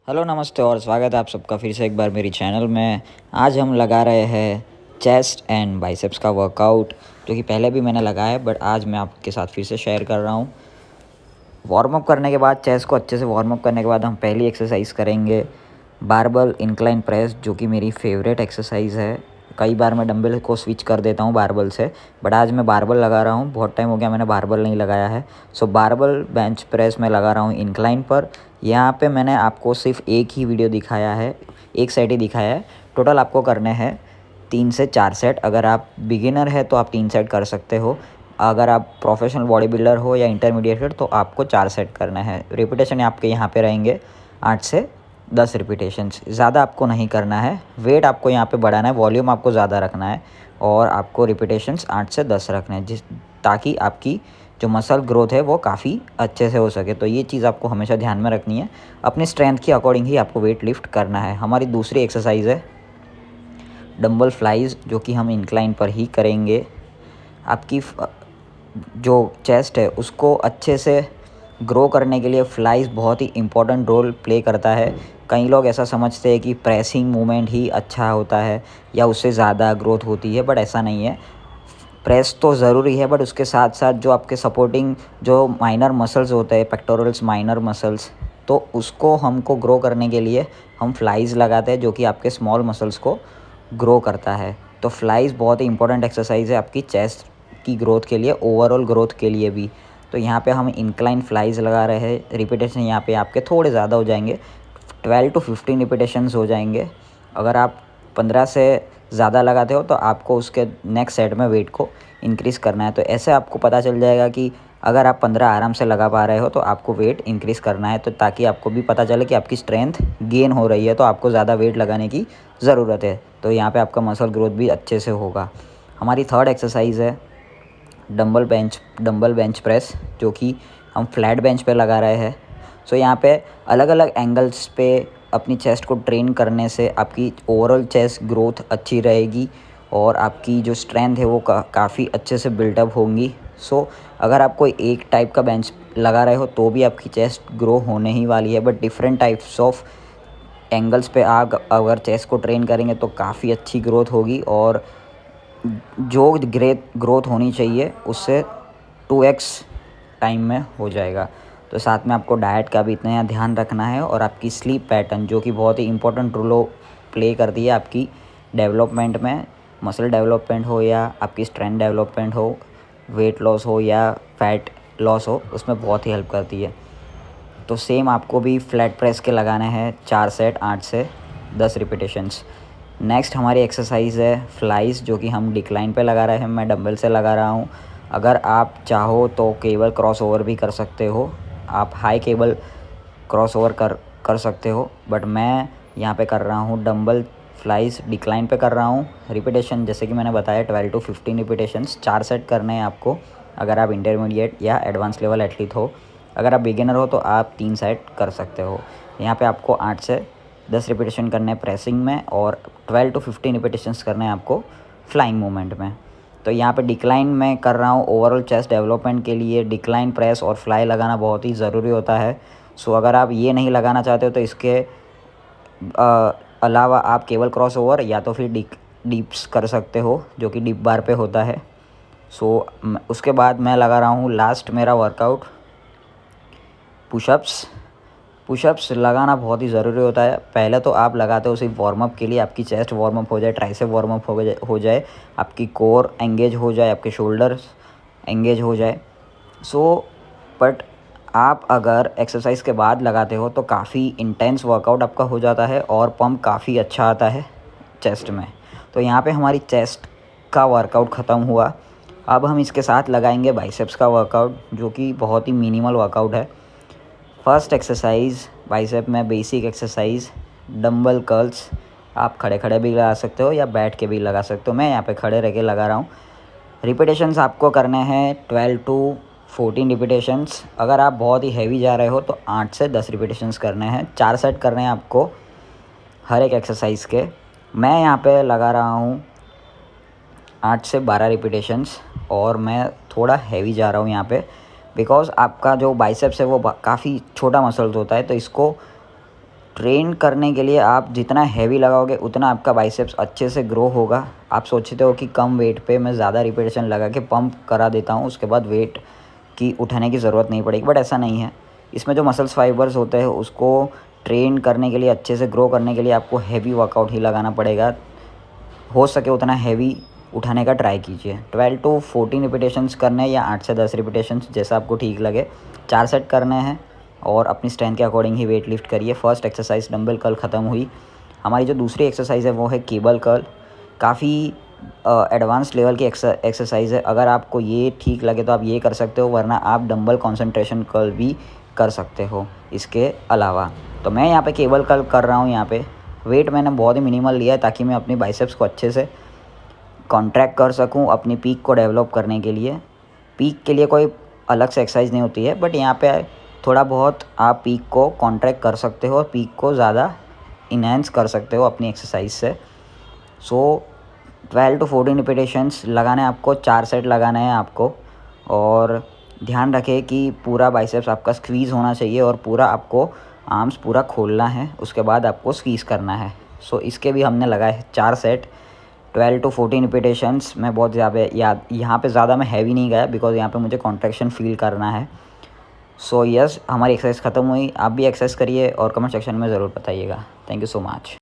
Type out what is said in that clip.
Hello नमस्ते और स्वागत है आप सबका फिर से एक बार मेरी चैनल में। आज हम लगा रहे हैं चेस्ट एंड बाइसेप्स का वर्कआउट, जो कि पहले भी मैंने लगाया है बट आज मैं आपके साथ फिर से शेयर कर रहा हूँ। वार्म अप करने के बाद, चेस्ट को अच्छे से वार्म अप करने के बाद हम पहली एक्सरसाइज करेंगे बारबल इंक्लाइन प्रेस, जो कि मेरी फेवरेट एक्सरसाइज है। कई बार मैं डंबल को स्विच कर देता हूँ बारबल से, बट आज मैं बारबल लगा रहा हूँ। बहुत टाइम हो गया मैंने बारबल नहीं लगाया है। सो बारबल बेंच प्रेस में लगा रहा हूँ इंक्लाइन पर। यहाँ पे मैंने आपको सिर्फ एक ही वीडियो दिखाया है, एक सेट ही दिखाया है। टोटल आपको करने हैं 3 से 4 सेट। अगर आप बिगिनर है तो आप 3 सेट कर सकते हो। अगर आप प्रोफेशनल बॉडी बिल्डर हो या इंटरमीडिएट तो आपको 4 सेट करना है। रिपीटेशन आपके यहाँ पे रहेंगे 8 से 10 रिपीटेशंस, ज़्यादा आपको नहीं करना है। वेट आपको यहाँ पे बढ़ाना है, वॉल्यूम आपको ज़्यादा रखना है और आपको रिपीटेशंस 8 से 10 रखने हैं, ताकि आपकी जो मसल ग्रोथ है वो काफ़ी अच्छे से हो सके। तो ये चीज़ आपको हमेशा ध्यान में रखनी है। अपनी स्ट्रेंथ के अकॉर्डिंग ही आपको वेट लिफ्ट करना है। हमारी दूसरी एक्सरसाइज है डंबल फ्लाइज, जो कि हम इंक्लाइन पर ही करेंगे। आपकी जो चेस्ट है उसको अच्छे से ग्रो करने के लिए फ्लाइज बहुत ही इम्पोर्टेंट रोल प्ले करता है। कई लोग ऐसा समझते हैं कि प्रेसिंग मूवमेंट ही अच्छा होता है या उससे ज़्यादा ग्रोथ होती है, बट ऐसा नहीं है। प्रेस तो ज़रूरी है, बट उसके साथ साथ जो आपके सपोर्टिंग जो माइनर मसल्स होते हैं, पेक्टोरल्स माइनर मसल्स, तो उसको हमको ग्रो करने के लिए हम फ्लाइज लगाते हैं, जो कि आपके स्मॉल मसल्स को ग्रो करता है। तो फ्लाइज बहुत ही इंपॉर्टेंट एक्सरसाइज है आपकी चेस्ट की ग्रोथ के लिए, ओवरऑल ग्रोथ के लिए भी। तो यहाँ पे हम इंक्लाइन फ्लाइज लगा रहे हैं। रिपीटेशन यहाँ पे आपके थोड़े ज़्यादा हो जाएंगे, 12 to 15 रिपीटेशंस हो जाएंगे। अगर आप 15 से ज़्यादा लगाते हो तो आपको उसके नेक्स्ट सेट में वेट को इंक्रीज़ करना है। तो ऐसे आपको पता चल जाएगा कि अगर आप 15 आराम से लगा पा रहे हो तो आपको वेट इंक्रीज़ करना है। तो ताकि आपको भी पता चले कि आपकी स्ट्रेंथ गेन हो रही है, तो आपको ज़्यादा वेट लगाने की ज़रूरत है। तो यहाँ पे आपका मसल ग्रोथ भी अच्छे से होगा। हमारी थर्ड एक्सरसाइज है डंबल बेंच प्रेस, जो कि हम फ्लैट बेंच पे लगा रहे हैं। सो यहाँ पे अलग अलग एंगल्स पे अपनी चेस्ट को ट्रेन करने से आपकी ओवरऑल चेस्ट ग्रोथ अच्छी रहेगी और आपकी जो स्ट्रेंथ है वो काफ़ी अच्छे से बिल्टअप होंगी। सो अगर आप कोई एक टाइप का बेंच लगा रहे हो तो भी आपकी चेस्ट ग्रो होने ही वाली है, but different types of angles पे आप अगर चेस्ट को ट्रेन करेंगे तो काफ़ी अच्छी ग्रोथ होगी और जो ग्रोथ होनी चाहिए उससे 2x टाइम में हो जाएगा। तो साथ में आपको डाइट का भी इतना यहाँ ध्यान रखना है और आपकी स्लीप पैटर्न, जो कि बहुत ही इंपॉर्टेंट रोल प्ले करती है आपकी डेवलपमेंट में। मसल डेवलपमेंट हो या आपकी स्ट्रेंथ डेवलपमेंट हो, वेट लॉस हो या फैट लॉस हो, उसमें बहुत ही हेल्प करती है। तो सेम आपको भी फ्लैट प्रेस के लगाने हैं 4 सेट 8 से 10 रिपीटेशंस। नेक्स्ट हमारी एक्सरसाइज है फ्लाइज, जो कि हम डिक्लाइन पे लगा रहे हैं। मैं डंबल से लगा रहा हूँ। अगर आप चाहो तो केबल क्रॉस ओवर भी कर सकते हो, आप हाई केबल क्रॉस ओवर कर सकते हो, बट मैं यहाँ पे कर रहा हूँ डंबल फ्लाइज डिक्लाइन पे कर रहा हूँ। रिपीटेशन जैसे कि मैंने बताया 12 to 15 रिपीटेशंस, 4 सेट करने हैं आपको। अगर आप इंटरमीडिएट या एडवांस लेवल एथलीट हो, अगर आप बिगिनर हो तो आप 3 सेट कर सकते हो। यहाँ पे आपको 8 से 10 रिपीटेशन करने हैं प्रेसिंग में और 12 to 15 रिपीटेशंस करने हैं आपको फ्लाइंग मूवमेंट में। तो यहाँ पे डिक्लाइन में कर रहा हूँ ओवरऑल चेस्ट डेवलपमेंट के लिए। डिक्लाइन प्रेस और फ्लाई लगाना बहुत ही ज़रूरी होता है। सो अगर आप ये नहीं लगाना चाहते हो तो इसके अलावा आप केबल क्रॉस ओवर या तो फिर डिप्स कर सकते हो, जो कि डिप बार पे होता है। सो उसके बाद मैं लगा रहा हूँ लास्ट मेरा वर्कआउट पुशअप्स लगाना बहुत ही ज़रूरी होता है। पहले तो आप लगाते हो सिर्फ वार्म अप के लिए, आपकी चेस्ट वार्म अप हो जाए, ट्राइसेप वार्म अप हो जाए, आपकी कोर एंगेज हो जाए, आपके शोल्डर्स एंगेज हो जाए। बट आप अगर एक्सरसाइज के बाद लगाते हो तो काफ़ी इंटेंस वर्कआउट आपका हो जाता है और पंप काफ़ी अच्छा आता है चेस्ट में। तो यहाँ पे हमारी चेस्ट का वर्कआउट ख़त्म हुआ। अब हम इसके साथ लगाएंगे बाइसेप्स का वर्कआउट, जो कि बहुत ही मिनिमल वर्कआउट है। फर्स्ट एक्सरसाइज बाइसेप में बेसिक एक्सरसाइज डंबल कर्ल्स। आप खड़े खड़े भी लगा सकते हो या बैठ के भी लगा सकते हो। मैं यहाँ पे खड़े रह के लगा रहा हूँ। रिपीटेशंस आपको करने हैं 12 to 14 रिपीटेशंस। अगर आप बहुत ही हैवी जा रहे हो तो 8 से 10 रिपीटेशंस करने हैं। 4 सेट करने हैं आपको हर एक एक्सरसाइज के। मैं यहाँ पे लगा रहा हूँ 8 से 12 रिपीटेशंस और मैं थोड़ा हैवी जा रहा हूँ यहाँ पे, बिकॉज़ आपका जो बाइसेप्स है वो काफ़ी छोटा मसल्स होता है, तो इसको ट्रेन करने के लिए आप जितना हैवी लगाओगे उतना आपका बाइसेप्स अच्छे से ग्रो होगा। आप सोचते हो कि कम वेट पे मैं ज़्यादा रिपीटेशन लगा के पंप करा देता हूँ, उसके बाद वेट की उठाने की ज़रूरत नहीं पड़ेगी, बट ऐसा नहीं है। इसमें जो मसल्स फाइबर्स होते हैं उसको ट्रेन करने के लिए, अच्छे से ग्रो करने के लिए आपको हैवी वर्कआउट ही लगाना पड़ेगा। हो सके उतना हैवी उठाने का ट्राई कीजिए। 12 टू 14 रिपीटेशंस करने हैं या 8 से 10 रिपीटेशंस, जैसा आपको ठीक लगे। 4 सेट करने हैं और अपनी स्ट्रेंथ के अकॉर्डिंग ही वेट लिफ्ट करिए। फर्स्ट एक्सरसाइज डंबल कर्ल ख़त्म हुई। हमारी जो दूसरी एक्सरसाइज है वो है केबल कर्ल। काफ़ी एडवांस लेवल की एक्सरसाइज है। अगर आपको ये ठीक लगे तो आप ये कर सकते हो, वरना आप डंबल कंसंट्रेशन कर्ल भी कर सकते हो इसके अलावा। तो मैं यहाँ पे केबल कर्ल कर रहा हूँ। यहाँ पे वेट मैंने बहुत ही मिनिमल लिया है ताकि मैं अपनी बाइसेप्स को अच्छे से कॉन्ट्रैक्ट कर सकूँ अपनी पीक को डेवलप करने के लिए। पीक के लिए कोई अलग से एक्सरसाइज नहीं होती है, बट यहाँ पे थोड़ा बहुत आप पीक को कॉन्ट्रैक्ट कर सकते हो और पीक को ज़्यादा इन्हेंस कर सकते हो अपनी एक्सरसाइज से। सो 12 टू 14 रिपीटेशंस लगाने हैं आपको, 4 सेट लगाने हैं आपको। और ध्यान रखें कि पूरा बाइसेप्स आपका स्क्वीज़ होना चाहिए और पूरा आपको आर्म्स पूरा खोलना है, उसके बाद आपको स्क्वीज़ करना है। सो इसके भी हमने लगाए 4 सेट 12 टू 14 रिपीटेशंस। मैं बहुत ज़्यादा यहाँ पे ज़्यादा मैं हैवी नहीं गया बिकॉज यहाँ पे मुझे कॉन्ट्रैक्शन फील करना है। सो यस, हमारी एक्सरसाइज ख़त्म हुई। आप भी एक्सरसाइज करिए और कमेंट सेक्शन में ज़रूर बताइएगा। Thank you so much.